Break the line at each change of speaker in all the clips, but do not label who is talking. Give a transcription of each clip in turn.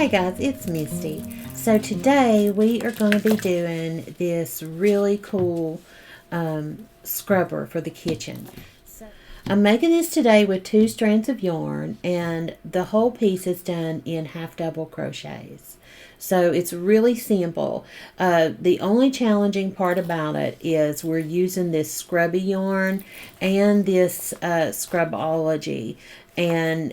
Hey guys, it's Misty. So today we are going to be doing this really cool scrubber for the kitchen. I'm making this today with 2 strands of yarn, and the whole piece is done in half double crochets. So it's really simple. The only challenging part about it is we're using this scrubby yarn and this Scrubology, and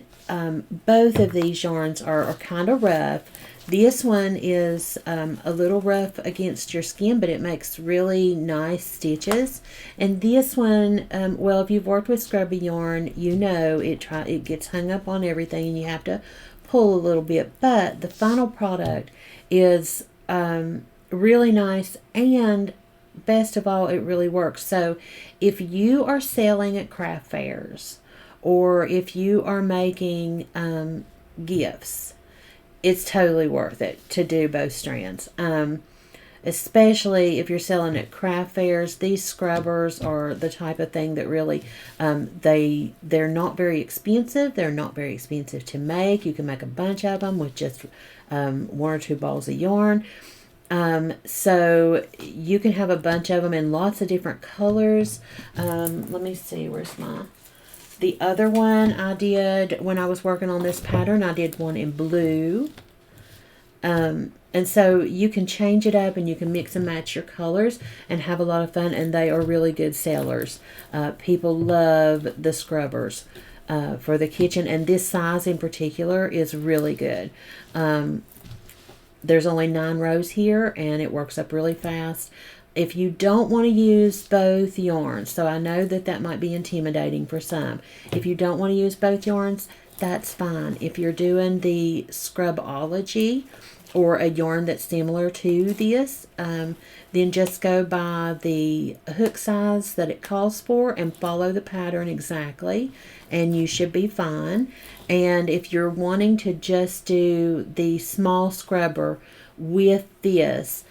both of these yarns are kind of rough. This one is a little rough against your skin, but it makes really nice stitches. And this one, well, if you've worked with scrubby yarn, you know it gets hung up on everything and you have to pull a little bit. But the final product is really nice, and best of all, it really works. So if you are selling at craft fairs, or if you are making gifts, it's totally worth it to do both strands. Especially if you're selling at craft fairs, these scrubbers are the type of thing that really, they're not very expensive. They're not very expensive to make. You can make a bunch of them with just 1 or 2 balls of yarn. So you can have a bunch of them in lots of different colors. Let me see, where's the other one I did when I was working on this pattern. I did one in blue. And so you can change it up and you can mix and match your colors and have a lot of fun, and they are really good sellers. People love the scrubbers for the kitchen, and this size in particular is really good. There's only 9 rows here, and it works up really fast. If you don't want to use both yarns, so I know that might be intimidating for some. If you don't want to use both yarns, that's fine. If you're doing the Scrubology or a yarn that's similar to this, then just go by the hook size that it calls for and follow the pattern exactly, and you should be fine. And if you're wanting to just do the small scrubber with this,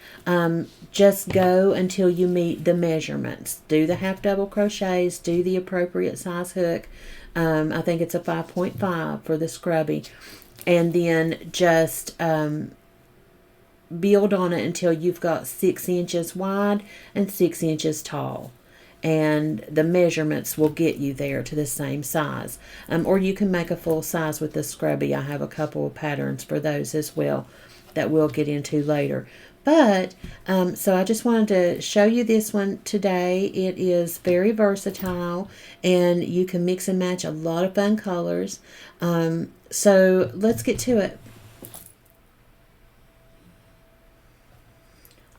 just go until you meet the measurements. Do the half double crochets, do the appropriate size hook. I think it's a 5.5 for the scrubby, and then just build on it until you've got 6 inches wide and 6 inches tall, and the measurements will get you there to the same size. Or you can make a full size with the scrubby. I have a couple of patterns for those as well that we'll get into later. But so I just wanted to show you this one today. It is very versatile, and you can mix and match a lot of fun colors. So let's get to it.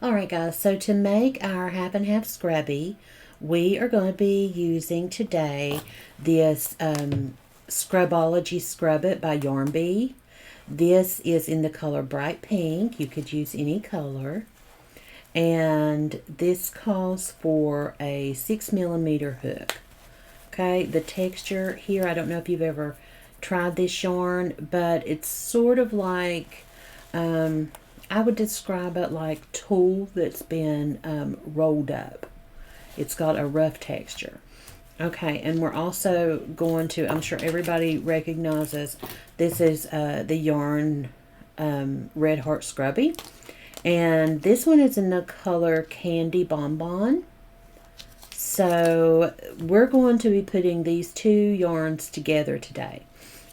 Alright guys, so to make our half and half scrubby, we are going to be using today this Scrubology Scrub It by Yarn Bee. This is in the color Bright Pink. You could use any color. And this calls for a 6mm hook. Okay, the texture here, I don't know if you've ever tried this yarn, but it's sort of like, I would describe it like tulle that's been rolled up. It's got a rough texture. Okay, and we're also going to, I'm sure everybody recognizes, this is the yarn Red Heart Scrubby. And this one is in the color Candy Bonbon. So we're going to be putting these 2 yarns together today.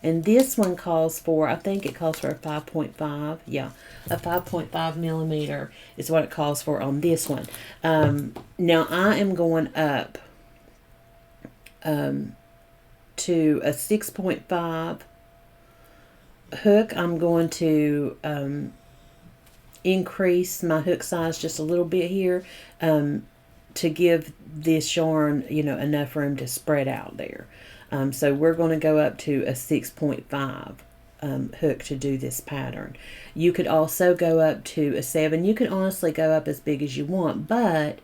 And this one calls for, I think it calls for a 5.5. Yeah, a 5.5mm is what it calls for on this one. Now I am going up to a 6.5 hook. I'm going to increase my hook size just a little bit here to give this yarn, you know, enough room to spread out there. So we're going to go up to a 6.5 hook to do this pattern. You could also go up to a 7. You can honestly go up as big as you want, but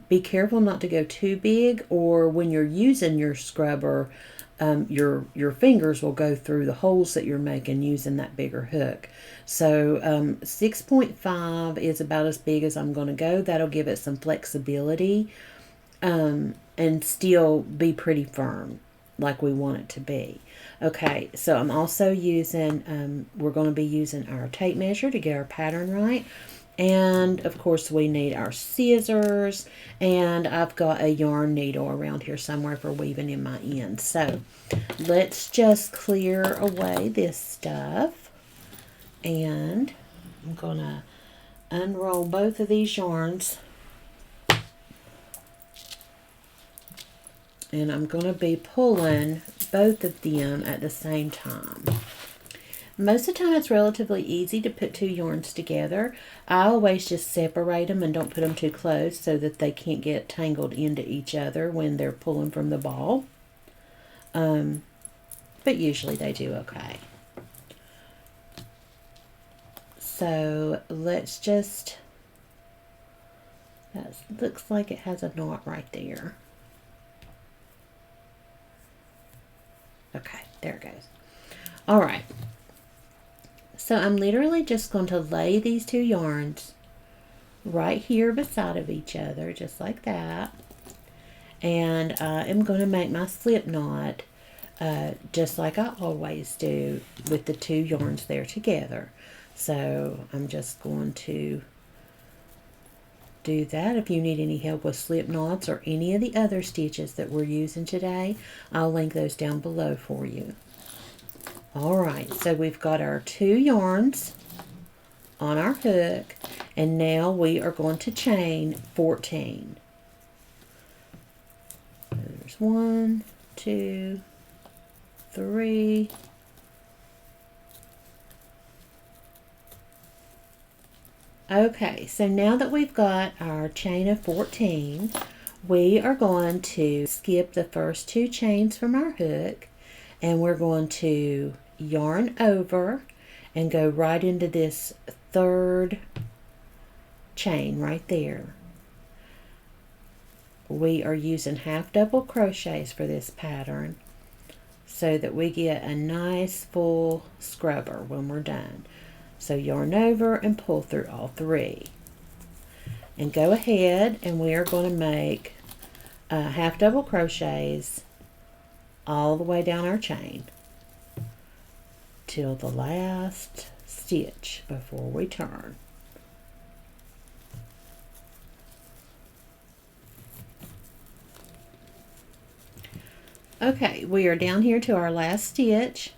be careful not to go too big, or when you're using your scrubber, your fingers will go through the holes that you're making using that bigger hook. So 6.5 is about as big as I'm going to go. That'll give it some flexibility and still be pretty firm. like we want it to be. Okay, so I'm also using, we're going to be using our tape measure to get our pattern right. And of course we need our scissors, and I've got a yarn needle around here somewhere for weaving in my ends. So let's just clear away this stuff, and I'm going to unroll both of these yarns, and I'm going to be pulling both of them at the same time. Most of the time it's relatively easy to put two yarns together. I always just separate them and don't put them too close so that they can't get tangled into each other when they're pulling from the ball. But usually they do okay. So let's just, that looks like it has a knot right there. Okay, there it goes. All right. So I'm literally just going to lay these two yarns right here beside of each other, just like that. And I am going to make my slip knot just like I always do with the two yarns there together. So I'm just going to do that. If you need any help with slip knots or any of the other stitches that we're using today, I'll link those down below for you. Alright, so we've got our two yarns on our hook, and now we are going to chain 14. There's 1, 2, 3. Okay, so now that we've got our chain of 14, we are going to skip the first two chains from our hook, and we're going to yarn over and go right into this third chain right there. We are using half double crochets for this pattern so that we get a nice full scrubber when we're done. So yarn over and pull through all three, and go ahead, and we are going to make half double crochets all the way down our chain till the last stitch before we turn. Okay, we are down here to our last stitch,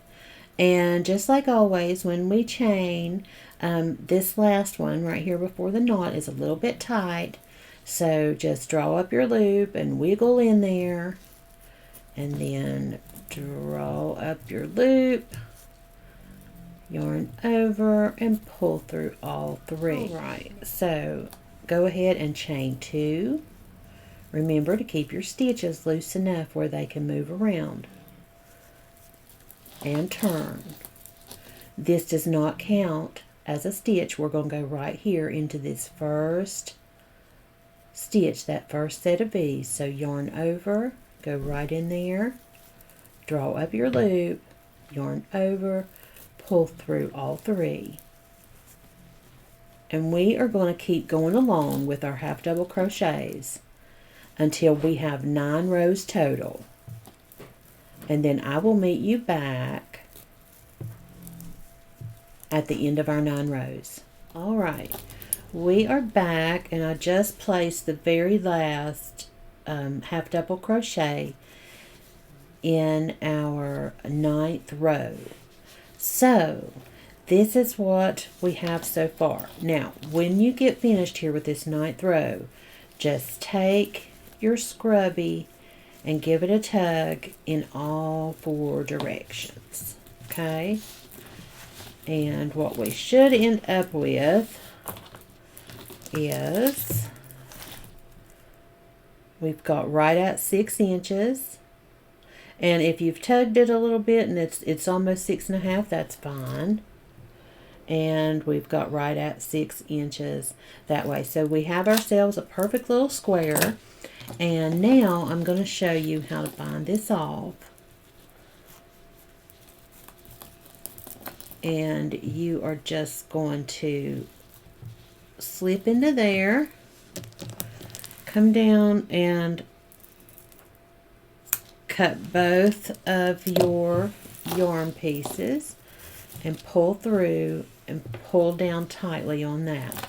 and just like always when we chain, this last one right here before the knot is a little bit tight, so just draw up your loop and wiggle in there, and then draw up your loop, yarn over, and pull through all three. Alright, so go ahead and chain 2. Remember to keep your stitches loose enough where they can move around. And turn. This does not count as a stitch. We're going to go right here into this first stitch, that first set of V's. So yarn over, go right in there, draw up your loop, yarn over, pull through all three. And we are going to keep going along with our half double crochets until we have 9 rows total. And then I will meet you back at the end of our 9 rows. Alright, we are back, and I just placed the very last half double crochet in our 9th row. So this is what we have so far. Now when you get finished here with this 9th row, just take your scrubby and give it a tug in all 4 directions. Okay, and what we should end up with is we've got right at 6 inches. And if you've tugged it a little bit and it's almost 6.5, that's fine. And we've got right at 6 inches that way. So we have ourselves a perfect little square. And now I'm going to show you how to bind this off. And you are just going to slip into there, come down and cut both of your yarn pieces and pull through and pull down tightly on that.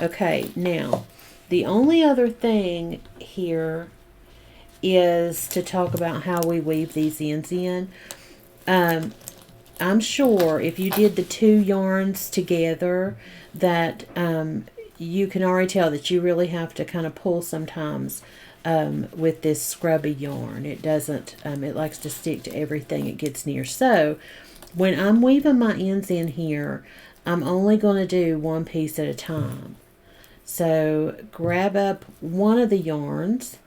Okay, now the only other thing here is to talk about how we weave these ends in. I'm sure if you did the two yarns together that you can already tell that you really have to kind of pull sometimes with this scrubby yarn. It doesn't, it likes to stick to everything it gets near. So when I'm weaving my ends in here, I'm only going to do one piece at a time. So grab up one of the yarns.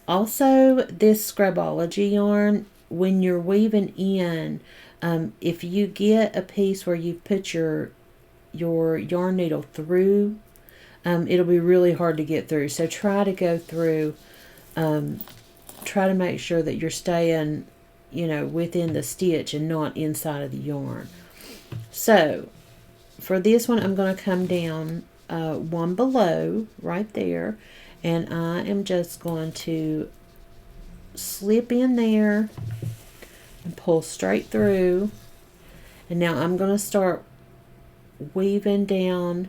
Also, this Scrubology yarn, when you're weaving in, if you get a piece where you put your yarn needle through, it'll be really hard to get through. So try to go through, try to make sure that you're staying, you know, within the stitch and not inside of the yarn. So for this one, I'm going to come down one below right there, and I am just going to slip in there and pull straight through. And now I'm going to start weaving down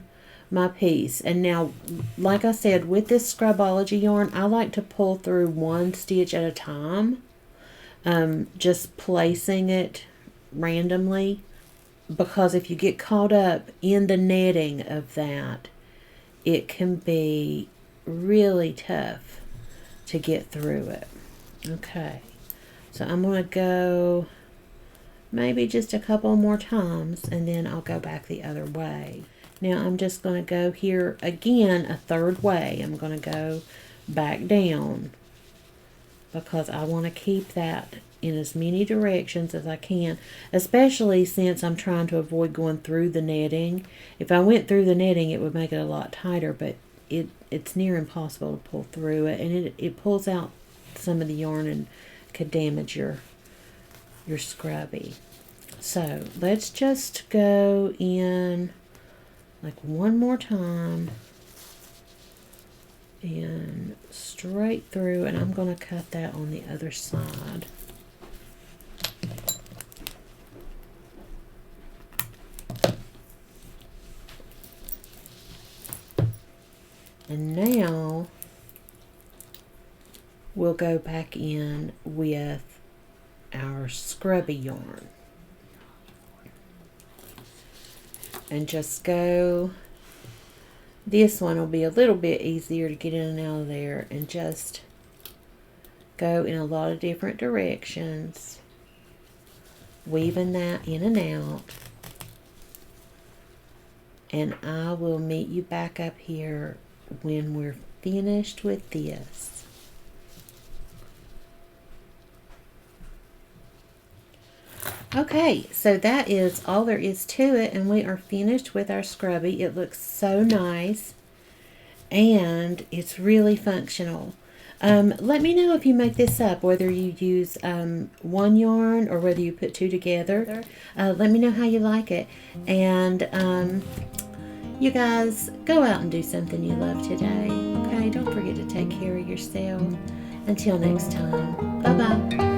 my piece. And now, like I said, with this Scrubology yarn, I like to pull through one stitch at a time, just placing it randomly, because if you get caught up in the netting of that, it can be really tough to get through it. Okay, so I'm going to go maybe just a couple more times, and then I'll go back the other way. Now I'm just going to go here again a third way. I'm going to go back down because I want to keep that in as many directions as I can, especially since I'm trying to avoid going through the netting. If I went through the netting, it would make it a lot tighter, but it's near impossible to pull through it, and it pulls out some of the yarn and could damage your scrubby. So let's just go in like one more time and straight through, and I'm going to cut that on the other side. And now we'll go back in with our scrubby yarn and just go. This one will be a little bit easier to get in and out of there, and just go in a lot of different directions, weaving that in and out. And I will meet you back up here when we're finished with this. Okay, so that is all there is to it, and we are finished with our scrubby. It looks so nice, and it's really functional. Let me know if you make this up, whether you use one yarn or whether you put two together. Let me know how you like it. And you guys, go out and do something you love today. Okay, don't forget to take care of yourself. Until next time, bye-bye.